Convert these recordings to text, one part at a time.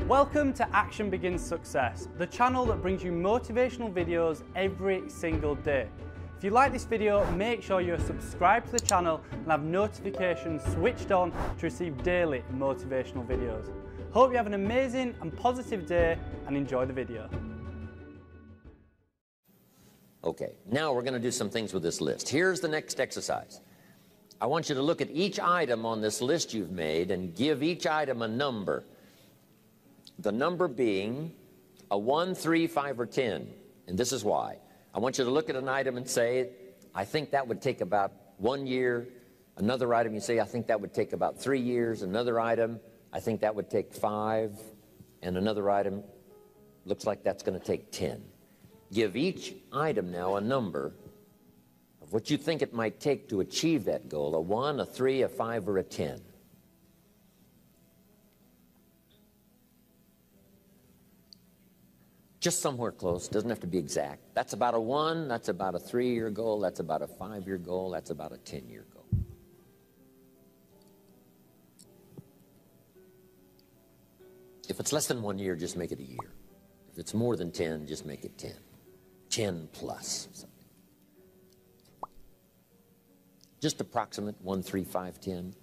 Welcome to Action Begins Success, the channel that brings you motivational videos every single day. If you like this video, make sure you're subscribed to the channel and have notifications switched on to receive daily motivational videos. Hope you have an amazing and positive day and enjoy the video. Okay, now we're going to do some things with this list. Here's the next exercise. I want you to look at each item on this list you've made and give each item a number. The number being a 1, 3, 5, or 10. And this is why. I want you to look at an item and say, I think that would take about 1 year. Another item, you say, I think that would take about 3 years. Another item, I think that would take 5. And another item, looks like that's going to take 10. Give each item now a number of what you think it might take to achieve that goal, a 1, a 3, a 5, or a 10. Just somewhere close, doesn't have to be exact. That's about a 1, that's about a 3-year goal, that's about a 5-year goal, that's about a 10-year goal. If it's less than 1 year, just make it a year. If it's more than 10, just make it 10. 10 plus. Just approximate, 1, 3, 5, 10.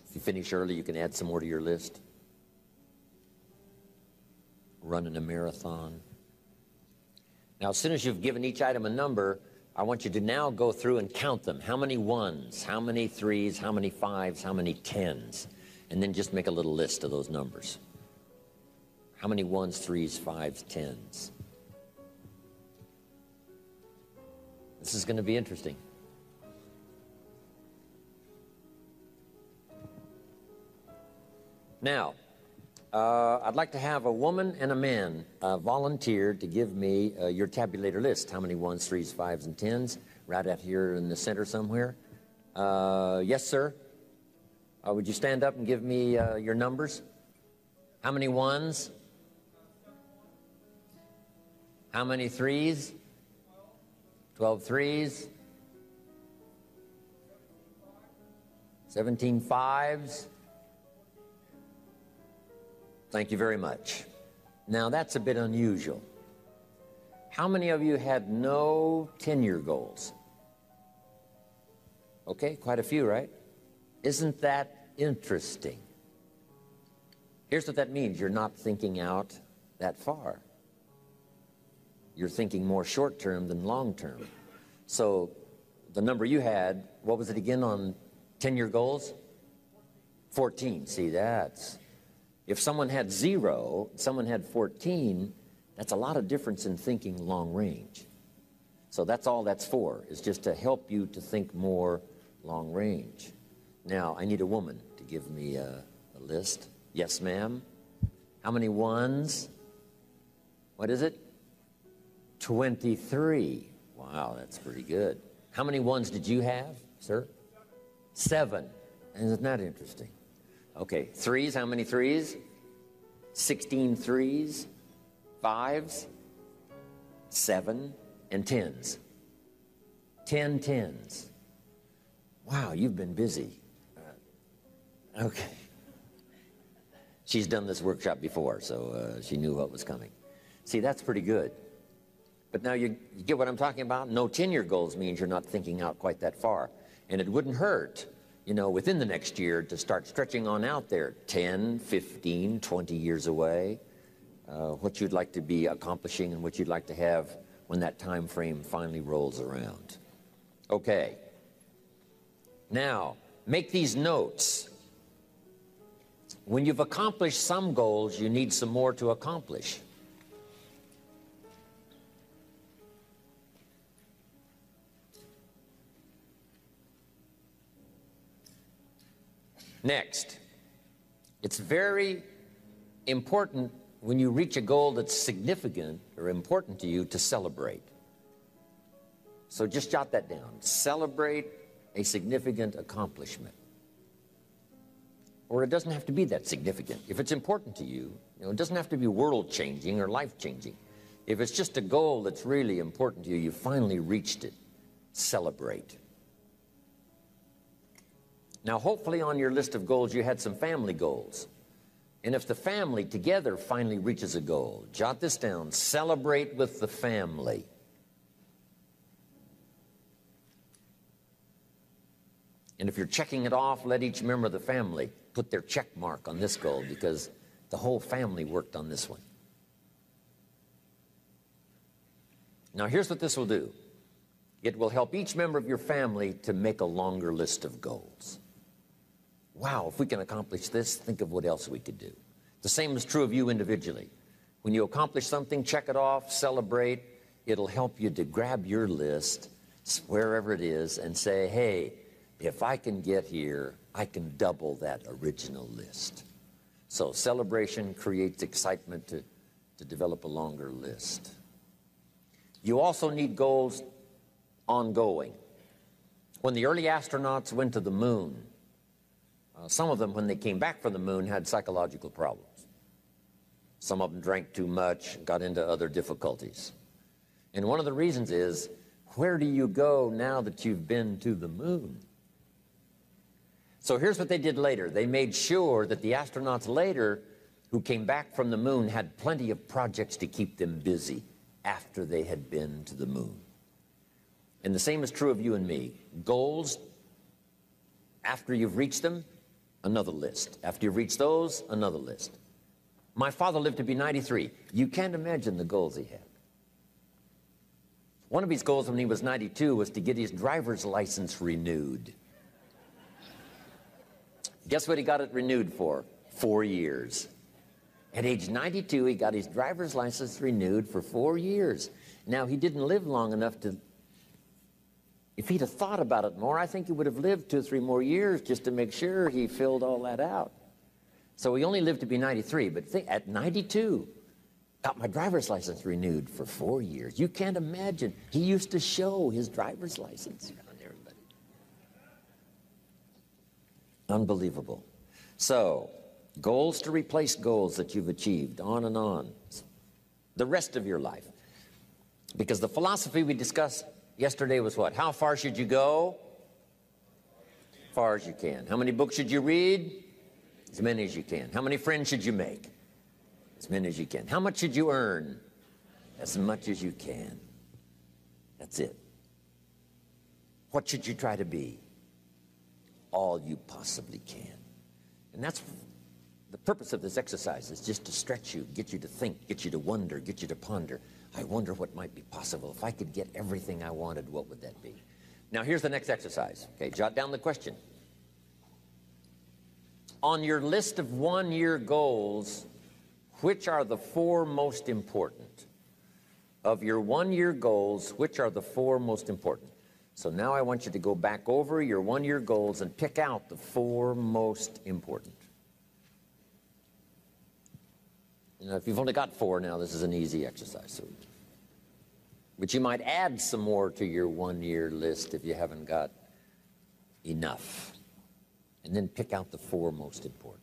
If you finish early, you can add some more to your list. Running a marathon. Now, as soon as you've given each item a number, I want you to now go through and count them. How many 1s, how many 3s, how many 5s, how many 10s? And then just make a little list of those numbers. How many 1s, 3s, 5s, 10s? This is going to be interesting. Now, I'd like to have a woman and a man volunteer to give me your tabulator list. How many 1s, 3s, 5s, and 10s? Right out here in the center somewhere. Yes, sir. Would you stand up and give me your numbers? How many 1s? How many 3s? 12 3s. 17 5s. Thank you very much. Now, that's a bit unusual. How many of you had no 10-year goals? Okay, quite a few, right? Isn't that interesting? Here's what that means. You're not thinking out that far. You're thinking more short-term than long-term. So the number you had, what was it again on 10-year goals? 14. See, that's... If someone had 0, someone had 14, that's a lot of difference in thinking long range. So that's all that's for, is just to help you to think more long range. Now, I need a woman to give me a list. Yes, ma'am. How many 1s? What is it? 23. Wow, that's pretty good. How many 1s did you have, sir? 7. Isn't that interesting? Okay, 3s, how many 3s? 16 3s, 5s, 7, and 10s. 10 10s. Wow, you've been busy. Okay. She's done this workshop before, so she knew what was coming. See, that's pretty good. But now you get what I'm talking about? No 10-year goals means you're not thinking out quite that far. And it wouldn't hurt, you know, within the next year to start stretching on out there, 10, 15, 20 years away, what you'd like to be accomplishing and what you'd like to have when that time frame finally rolls around. Okay. Now, make these notes. When you've accomplished some goals, you need some more to accomplish. Next, it's very important when you reach a goal that's significant or important to you to celebrate. So just jot that down. Celebrate a significant accomplishment. Or it doesn't have to be that significant. If it's important to you, it doesn't have to be world-changing or life-changing. If it's just a goal that's really important to you, you finally reached it, celebrate. Now, hopefully on your list of goals, you had some family goals. And if the family together finally reaches a goal, jot this down, celebrate with the family. And if you're checking it off, let each member of the family put their check mark on this goal, because the whole family worked on this one. Now, here's what this will do. It will help each member of your family to make a longer list of goals. Wow, if we can accomplish this, think of what else we could do. The same is true of you individually. When you accomplish something, check it off, celebrate. It'll help you to grab your list, wherever it is, and say, hey, if I can get here, I can double that original list. So celebration creates excitement to develop a longer list. You also need goals ongoing. When the early astronauts went to the moon, some of them, when they came back from the moon, had psychological problems. Some of them drank too much, got into other difficulties. And one of the reasons is, where do you go now that you've been to the moon? So here's what they did later. They made sure that the astronauts later, who came back from the moon, had plenty of projects to keep them busy after they had been to the moon. And the same is true of you and me. Goals, after you've reached them, another list. After you've reached those, another list. My father lived to be 93. You can't imagine the goals he had. One of his goals when he was 92 was to get his driver's license renewed. Guess what he got it renewed for? 4 years. At age 92, he got his driver's license renewed for 4 years. Now, he didn't live long enough to... If he'd have thought about it more, I think he would have lived 2 or 3 more years just to make sure he filled all that out. So he only lived to be 93, but at 92, got my driver's license renewed for 4 years. You can't imagine. He used to show his driver's license around everybody. Unbelievable. So, goals to replace goals that you've achieved, on and on. The rest of your life. Because the philosophy we discussed yesterday was what? How far should you go? As far as you can. How many books should you read? As many as you can. How many friends should you make? As many as you can. How much should you earn? As much as you can. That's it. What should you try to be? All you possibly can. And that's the purpose of this exercise, is just to stretch you, get you to think, get you to wonder, get you to ponder. I wonder what might be possible. If I could get everything I wanted, what would that be? Now, here's the next exercise. Okay, jot down the question. On your list of one-year goals, which are the 4 most important? Of your one-year goals, which are the 4 most important? So now I want you to go back over your one-year goals and pick out the 4 most important. If you've only got 4 now, this is an easy exercise. But you might add some more to your one-year list if you haven't got enough. And then pick out the 4 most important.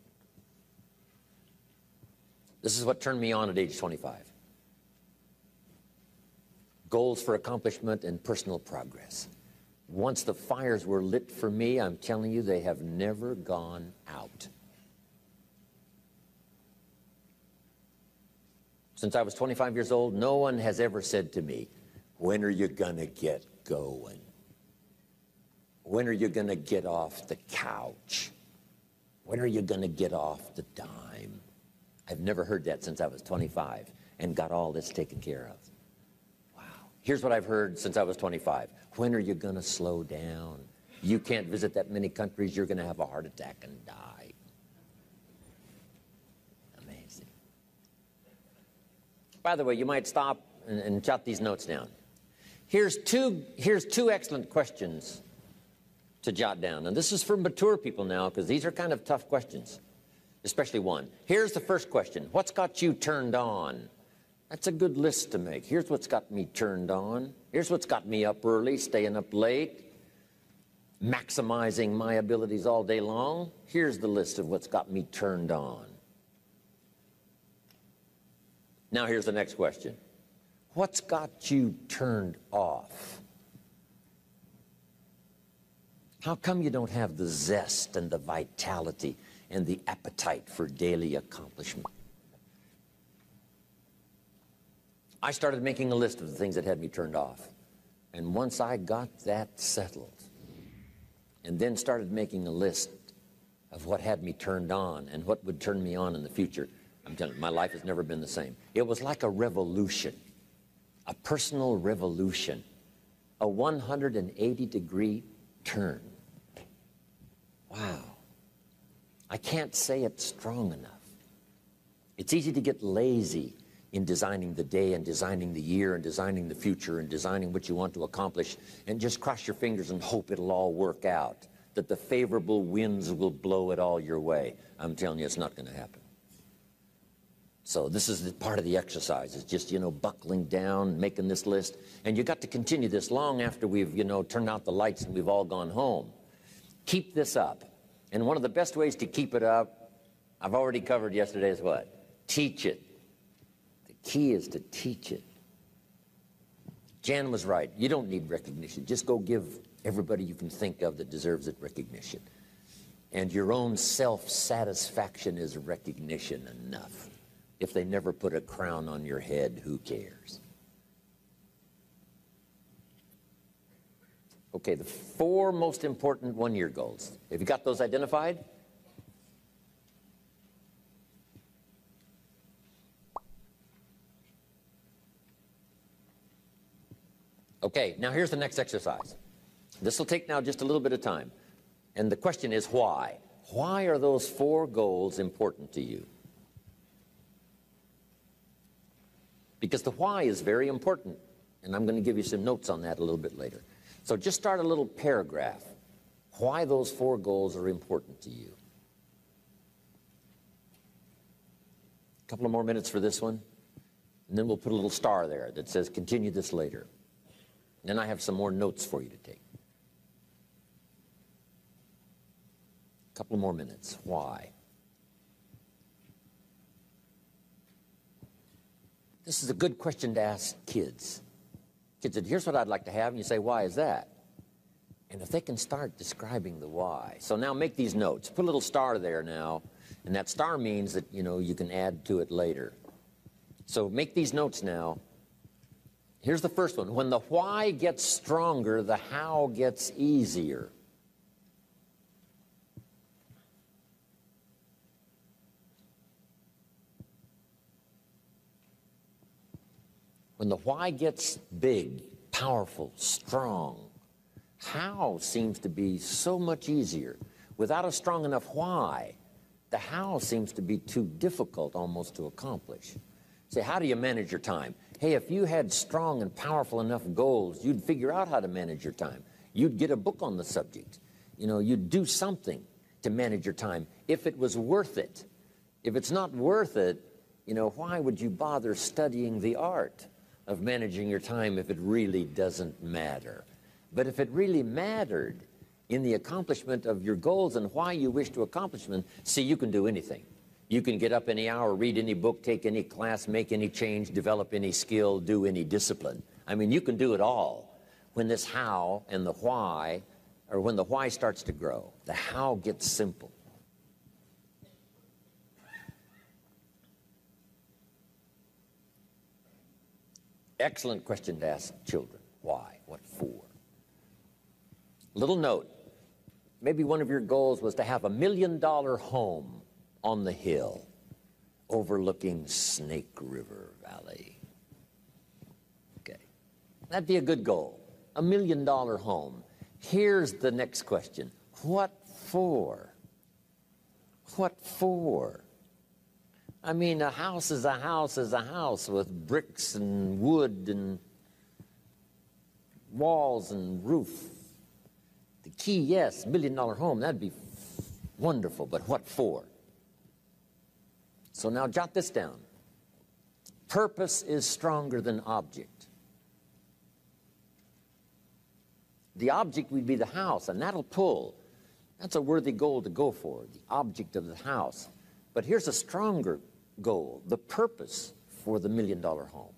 This is what turned me on at age 25. Goals for accomplishment and personal progress. Once the fires were lit for me, I'm telling you, they have never gone out. Since I was 25 years old, no one has ever said to me, when are you going to get going? When are you going to get off the couch? When are you going to get off the dime? I've never heard that since I was 25 and got all this taken care of. Wow. Here's what I've heard since I was 25. When are you going to slow down? You can't visit that many countries. You're going to have a heart attack and die. Amazing. By the way, you might stop and jot these notes down. Here's two excellent questions to jot down. And this is for mature people now, because these are kind of tough questions, especially one. Here's the first question. What's got you turned on? That's a good list to make. Here's what's got me turned on. Here's what's got me up early, staying up late. maximizing my abilities all day long. Here's the list of what's got me turned on. Now here's the next question. What's got you turned off? How come you don't have the zest and the vitality and the appetite for daily accomplishment? I started making a list of the things that had me turned off. And once I got that settled, and then started making a list of what had me turned on and what would turn me on in the future, I'm telling you, my life has never been the same. It was like a revolution, a personal revolution, a 180-degree turn. Wow. I can't say it strong enough. It's easy to get lazy in designing the day and designing the year and designing the future and designing what you want to accomplish and just cross your fingers and hope it'll all work out, that the favorable winds will blow it all your way. I'm telling you, it's not going to happen. So this is the part of the exercise. It's just, buckling down, making this list. And you got to continue this long after we've, turned out the lights and we've all gone home. Keep this up. And one of the best ways to keep it up, I've already covered yesterday, is what? Teach it. The key is to teach it. Jan was right. You don't need recognition. Just go give everybody you can think of that deserves it recognition. And your own self-satisfaction is recognition enough. If they never put a crown on your head, who cares? Okay, the 4 most important one-year goals. Have you got those identified? Okay, now here's the next exercise. This will take now just a little bit of time. And the question is why? Why are those 4 goals important to you? Because the why is very important. And I'm going to give you some notes on that a little bit later. So just start a little paragraph. Why those 4 goals are important to you. A couple of more minutes for this one. And then we'll put a little star there that says continue this later. Then I have some more notes for you to take. A couple more minutes. Why? This is a good question to ask kids. Kids said, here's what I'd like to have. And you say, why is that? And if they can start describing the why. So now make these notes. Put a little star there now. And that star means that, you can add to it later. So make these notes now. Here's the first one. When the why gets stronger, the how gets easier. When the why gets big, powerful, strong, how seems to be so much easier. Without a strong enough why, the how seems to be too difficult almost to accomplish. Say, how do you manage your time? Hey, if you had strong and powerful enough goals, you'd figure out how to manage your time. You'd get a book on the subject. You'd do something to manage your time if it was worth it. If it's not worth it, why would you bother studying the art of managing your time if it really doesn't matter? But if it really mattered in the accomplishment of your goals and why you wish to accomplish them, see, you can do anything. You can get up any hour, read any book, take any class, make any change, develop any skill, do any discipline. I mean, you can do it all when this how and the why, or when the why starts to grow. The how gets simple. Excellent question to ask children. Why? What for? Little note. Maybe one of your goals was to have $1 million home on the hill overlooking Snake River Valley. Okay. That'd be a good goal. $1 million home. Here's the next question. What for? What for? I mean, a house is a house is a house with bricks and wood and walls and roof. The key, yes, $1 million home, that'd be wonderful, but what for? So now jot this down. Purpose is stronger than object. The object would be the house, and that'll pull. That's a worthy goal to go for, the object of the house. But here's a stronger goal, the purpose for the $1 million home.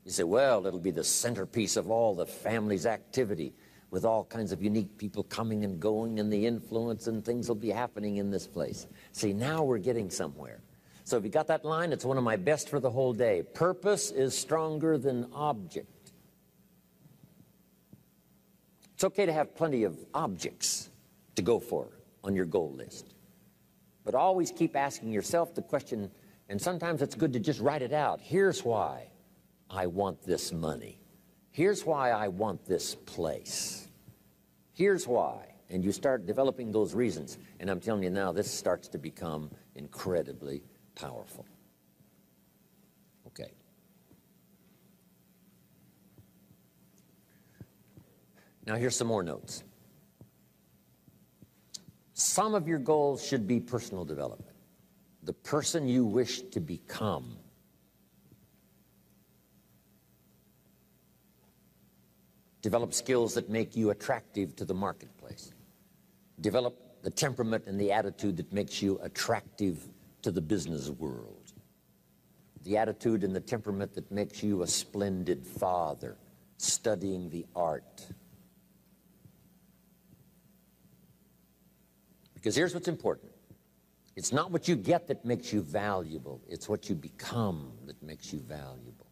You say, well, it'll be the centerpiece of all the family's activity with all kinds of unique people coming and going and the influence and things will be happening in this place. See, now we're getting somewhere. So if you got that line, it's one of my best for the whole day. Purpose is stronger than object. It's okay to have plenty of objects to go for on your goal list. But always keep asking yourself the question, and sometimes it's good to just write it out. Here's why I want this money. Here's why I want this place. Here's why. And you start developing those reasons. And I'm telling you now, this starts to become incredibly powerful. Okay. Now here's some more notes. Some of your goals should be personal development. The person you wish to become. Develop skills that make you attractive to the marketplace. Develop the temperament and the attitude that makes you attractive to the business world. The attitude and the temperament that makes you a splendid father, studying the art. Because here's what's important. It's not what you get that makes you valuable. It's what you become that makes you valuable.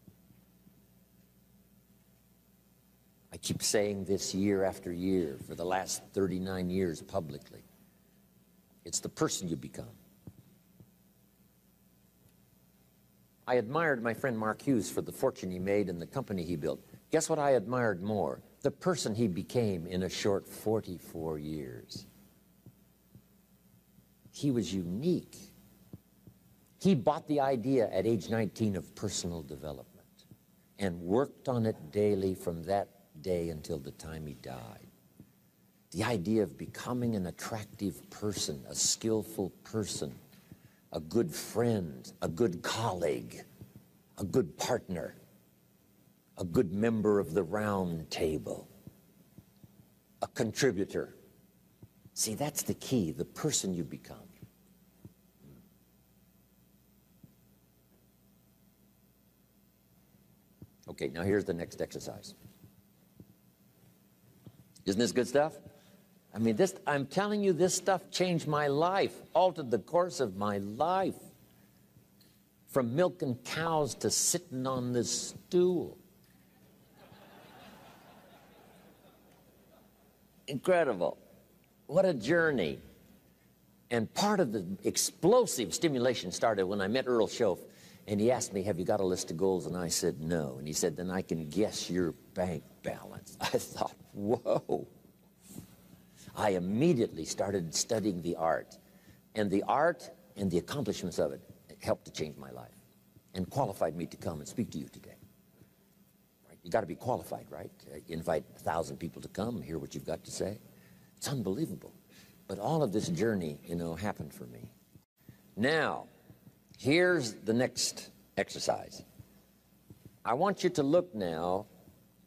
I keep saying this year after year for the last 39 years publicly. It's the person you become. I admired my friend Mark Hughes for the fortune he made and the company he built. Guess what I admired more? The person he became in a short 44 years. He was unique. He bought the idea at age 19 of personal development and worked on it daily from that day until the time he died. The idea of becoming an attractive person, a skillful person, a good friend, a good colleague, a good partner, a good member of the round table, a contributor. See, that's the key, the person you become. Okay, now here's the next exercise. Isn't this good stuff? I mean, I'm telling you, this stuff changed my life, altered the course of my life. From milking cows to sitting on this stool. Incredible. What a journey. And part of the explosive stimulation started when I met Earl Schoaf, and he asked me, have you got a list of goals? And I said, no. And he said, then I can guess your bank balance. I thought, whoa. I immediately started studying the art. And the art and the accomplishments of it helped to change my life and qualified me to come and speak to you today. Right? You got to be qualified, right? Invite 1,000 people to come, hear what you've got to say. It's unbelievable. But all of this journey, happened for me. Now, here's the next exercise. I want you to look now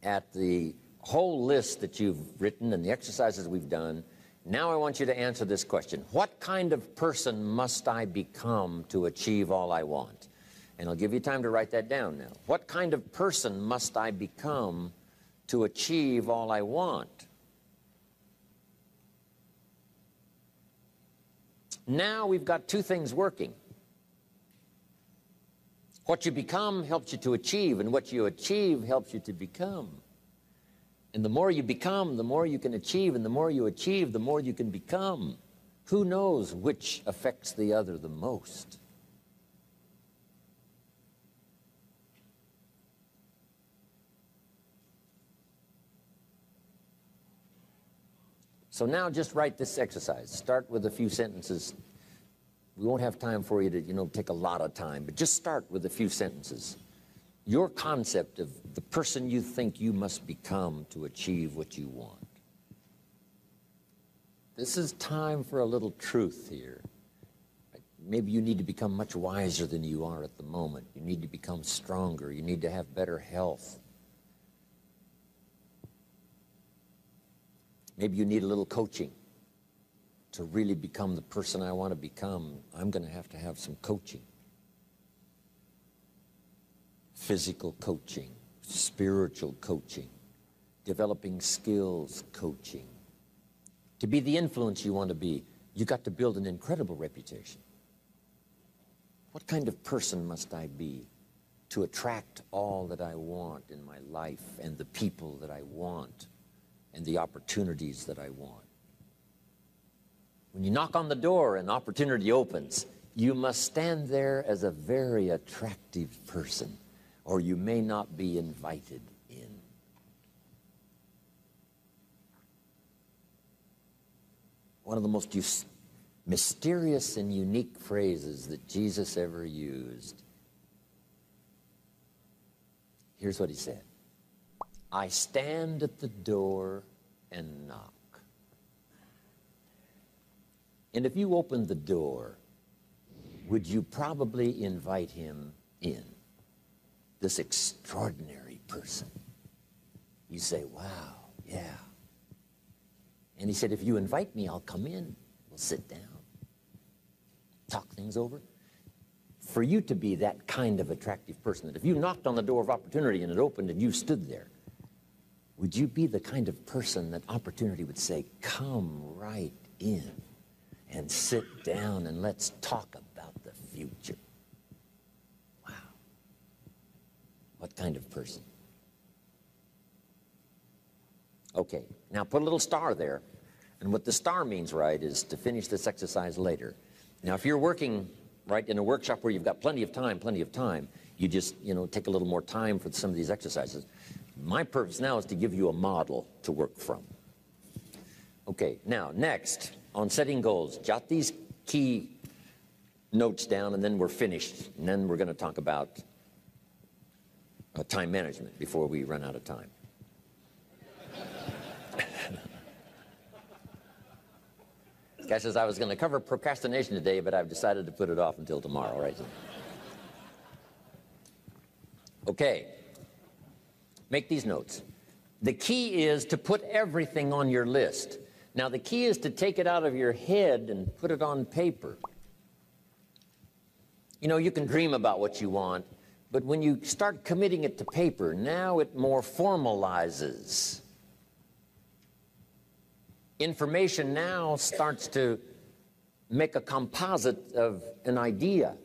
at the whole list that you've written and the exercises we've done. Now I want you to answer this question. What kind of person must I become to achieve all I want? And I'll give you time to write that down now. What kind of person must I become to achieve all I want? Now we've got two things working. What you become helps you to achieve, and what you achieve helps you to become. And the more you become, the more you can achieve, and the more you achieve, the more you can become. Who knows which affects the other the most? So now just write this exercise. Start with a few sentences. We won't have time for you to, take a lot of time, but just start with a few sentences. Your concept of the person you think you must become to achieve what you want. This is time for a little truth here. Maybe you need to become much wiser than you are at the moment. You need to become stronger. You need to have better health. Maybe you need a little coaching to really become the person I want to become. I'm going to have some coaching. Physical coaching, spiritual coaching, developing skills coaching. To be the influence you want to be, you got to build an incredible reputation. What kind of person must I be to attract all that I want in my life and the people that I want and the opportunities that I want? When you knock on the door and opportunity opens, you must stand there as a very attractive person, or you may not be invited in. One of the most mysterious and unique phrases that Jesus ever used. Here's what he said. I stand at the door and knock. And if you opened the door, would you probably invite him in? This extraordinary person. You say, wow, yeah. And he said, if you invite me, I'll come in. We'll sit down, talk things over. For you to be that kind of attractive person, that if you knocked on the door of opportunity and it opened and you stood there, would you be the kind of person that opportunity would say, come right in and sit down and let's talk about the future? Wow. What kind of person? Okay, now put a little star there. And what the star means, right, is to finish this exercise later. Now, if you're working, right, in a workshop where you've got plenty of time, you just, take a little more time for some of these exercises. My purpose now is to give you a model to work from. Okay, now, next, on setting goals, jot these key notes down, and then we're finished. And then we're going to talk about time management before we run out of time. Guy says, I was going to cover procrastination today, but I've decided to put it off until tomorrow, right? Okay. Make these notes. The key is to put everything on your list. Now, the key is to take it out of your head and put it on paper. You can dream about what you want, but when you start committing it to paper, now it more formalizes. Information now starts to make a composite of an idea.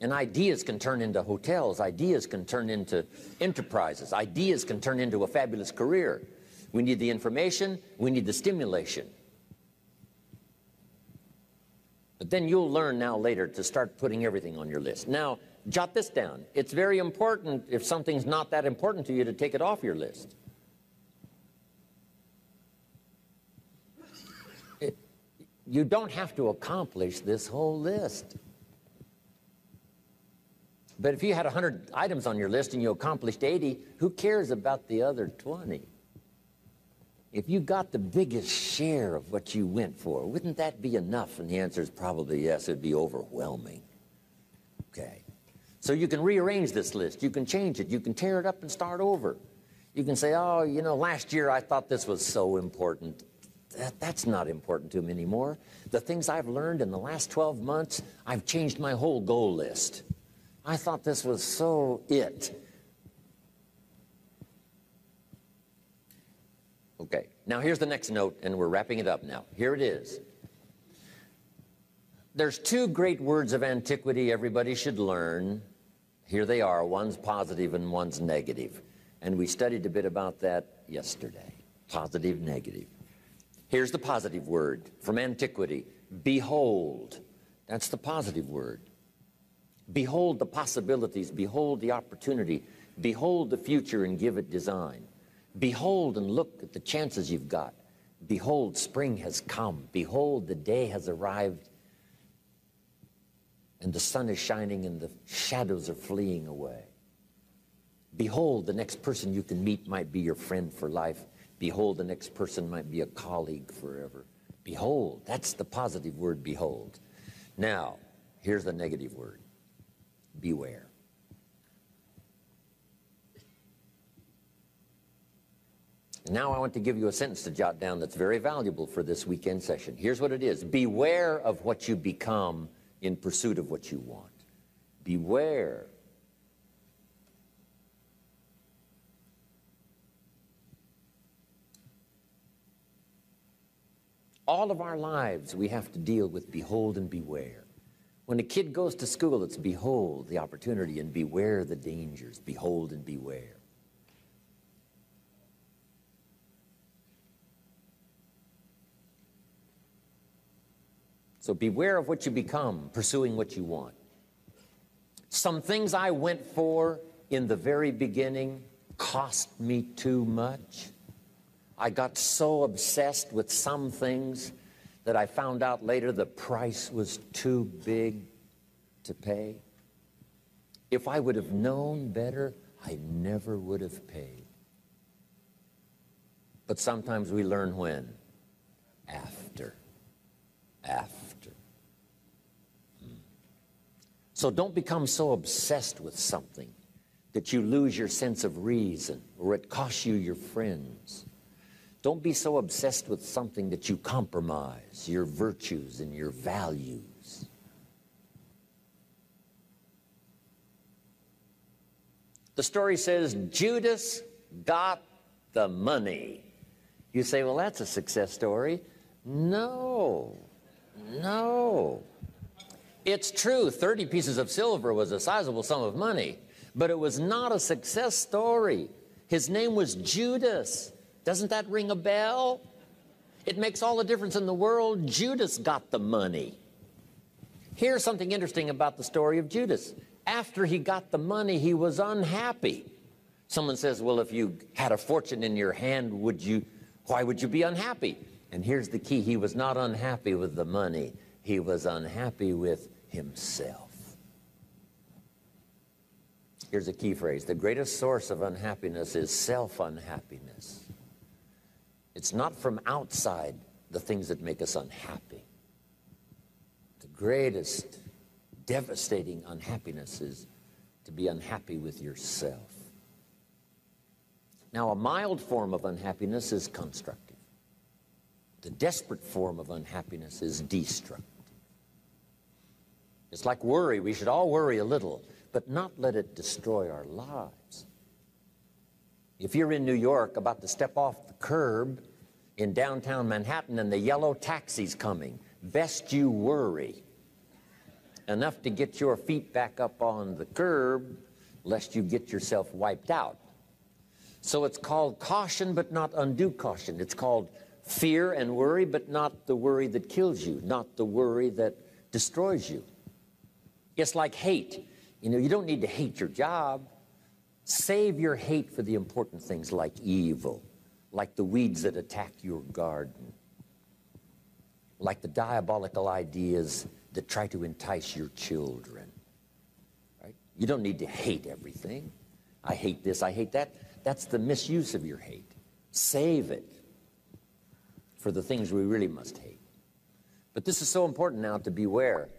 And ideas can turn into hotels. Ideas can turn into enterprises. Ideas can turn into a fabulous career. We need the information. We need the stimulation. But then you'll learn now later to start putting everything on your list. Now, jot this down. It's very important, if something's not that important to you, to take it off your list. You don't have to accomplish this whole list. But if you had 100 items on your list and you accomplished 80, who cares about the other 20? If you got the biggest share of what you went for, wouldn't that be enough? And the answer is probably yes. It'd be overwhelming. Okay. So you can rearrange this list. You can change it. You can tear it up and start over. You can say, oh, last year I thought this was so important. That's not important to me anymore. The things I've learned in the last 12 months, I've changed my whole goal list. I thought this was so it. Okay, now here's the next note, and we're wrapping it up now. Here it is. There's two great words of antiquity everybody should learn. Here they are. One's positive and one's negative. And we studied a bit about that yesterday. Positive, negative. Here's the positive word from antiquity. Behold. That's the positive word. Behold the possibilities. Behold the opportunity. Behold the future and give it design. Behold and look at the chances you've got. Behold, spring has come. Behold, the day has arrived. And the sun is shining and the shadows are fleeing away. Behold, the next person you can meet might be your friend for life. Behold, the next person might be a colleague forever. Behold, that's the positive word, behold. Now, here's the negative word. Beware. And now I want to give you a sentence to jot down that's very valuable for this weekend session. Here's what it is. Beware of what you become in pursuit of what you want. Beware. All of our lives we have to deal with behold and beware. When a kid goes to school, it's behold the opportunity and beware the dangers. Behold and beware. So beware of what you become, pursuing what you want. Some things I went for in the very beginning cost me too much. I got so obsessed with some things that I found out later the price was too big to pay. If I would have known better, I never would have paid. But sometimes we learn when? After. So don't become so obsessed with something that you lose your sense of reason or it costs you your friends. Don't be so obsessed with something that you compromise your virtues and your values. The story says Judas got the money. You say, well, that's a success story. No. It's true, 30 pieces of silver was a sizable sum of money, but it was not a success story. His name was Judas. Doesn't that ring a bell? It makes all the difference in the world. Judas got the money. Here's something interesting about the story of Judas. After he got the money, he was unhappy. Someone says, well, if you had a fortune in your hand, why would you be unhappy? And here's the key. He was not unhappy with the money. He was unhappy with himself. Here's a key phrase. The greatest source of unhappiness is self-unhappiness. It's not from outside the things that make us unhappy. The greatest devastating unhappiness is to be unhappy with yourself. Now, a mild form of unhappiness is constructive. The desperate form of unhappiness is destructive. It's like worry. We should all worry a little, but not let it destroy our lives. If you're in New York about to step off the curb in downtown Manhattan and the yellow taxi's coming, best you worry enough to get your feet back up on the curb lest you get yourself wiped out. So it's called caution, but not undue caution. It's called fear and worry, but not the worry that kills you, not the worry that destroys you. It's like hate. You know, you don't need to hate your job. Save your hate for the important things like evil, like the weeds that attack your garden, like the diabolical ideas that try to entice your children. Right? You don't need to hate everything. I hate this, I hate that. That's the misuse of your hate. Save it for the things we really must hate. But this is so important now to beware.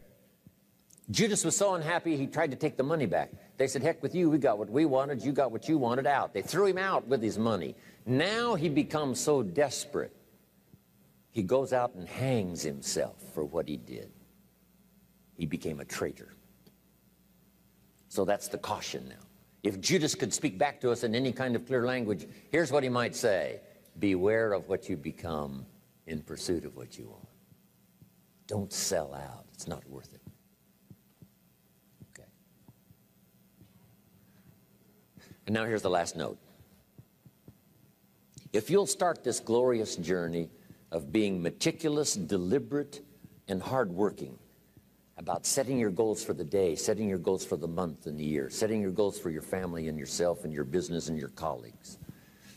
Judas was so unhappy, he tried to take the money back. They said, heck with you, we got what we wanted, you got what you wanted out. They threw him out with his money. Now he becomes so desperate, he goes out and hangs himself for what he did. He became a traitor. So that's the caution now. If Judas could speak back to us in any kind of clear language, here's what he might say. Beware of what you become in pursuit of what you want. Don't sell out. It's not worth it. Okay. And now here's the last note. If you'll start this glorious journey of being meticulous, deliberate, and hardworking about setting your goals for the day, setting your goals for the month and the year, setting your goals for your family and yourself and your business and your colleagues,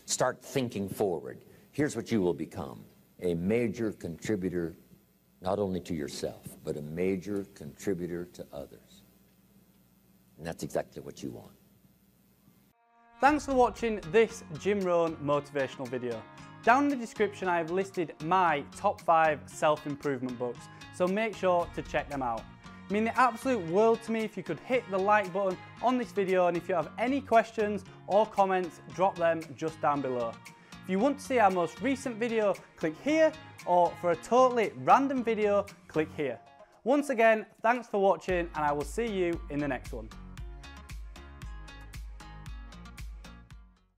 start thinking forward. Here's what you will become: a major contributor, not only to yourself, but a major contributor to others. And that's exactly what you want. Thanks for watching this Jim Rohn motivational video. Down in the description I have listed my top 5 self-improvement books, so make sure to check them out. It means the absolute world to me if you could hit the like button on this video, and if you have any questions or comments, drop them just down below. If you want to see our most recent video, click here, or for a totally random video, click here. Once again, thanks for watching, and I will see you in the next one.